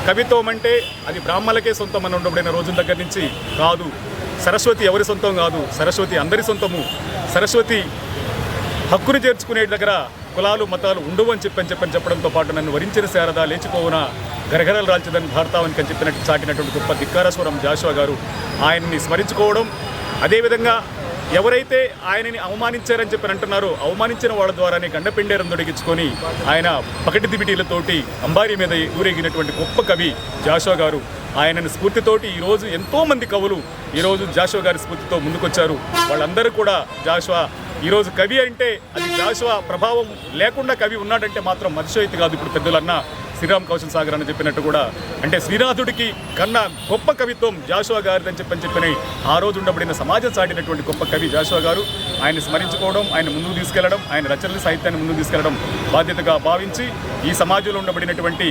కవిత్వం అంటే అది బ్రాహ్మణులకే సొంతం అని ఉండబడిన రోజుల దగ్గర నుంచి కాదు. సరస్వతి ఎవరి సొంతం కాదు, సరస్వతి అందరి సొంతము. సరస్వతి హక్కును చేర్చుకునే దగ్గర కులాలు మతాలు ఉండవు అని చెప్పడంతో పాటు నన్ను వరించిన శారద లేచిపోవున గరగరలు రాల్చదని భారతావనికి అని చెప్పినట్టు చాటినటువంటి గొప్ప ధిక్కారస్వరం జాషువా గారు. ఆయన్ని స్మరించుకోవడం, అదేవిధంగా ఎవరైతే ఆయనని అవమానించారని చెప్పి అంటున్నారో అవమానించిన వాళ్ళ ద్వారానే గండపెండేరం దొడిగించుకొని ఆయన పకటి దిబిటీలతోటి అంబారీ మీద ఊరేగినటువంటి గొప్ప కవి జాషువా గారు. ఆయనని స్ఫూర్తితోటి ఈరోజు ఎంతోమంది కవులు ఈరోజు జాషువా గారి స్ఫూర్తితో ముందుకొచ్చారు. వాళ్ళందరూ కూడా జాషువా ఈరోజు కవి అంటే అది జాషువా ప్రభావం లేకుండా కవి ఉన్నాడంటే మాత్రం మతిశయోక్తి కాదు. ఇప్పుడు పెద్దలన్న శ్రీరామ్ కౌశల్ సాగర్ అని చెప్పినట్టు కూడా అంటే శ్రీనాథుడికి కన్నా గొప్ప కవిత్వం జాషువా గారిదని చెప్పని ఆ రోజు ఉండబడిన సమాజం చాటినటువంటి గొప్ప కవి జాషువా గారు. ఆయన స్మరించుకోవడం, ఆయన ముందుకు తీసుకెళ్లడం, ఆయన రచనల సాహిత్యాన్ని ముందుకు తీసుకెళ్లడం బాధ్యతగా భావించి ఈ సమాజంలో ఉండబడినటువంటి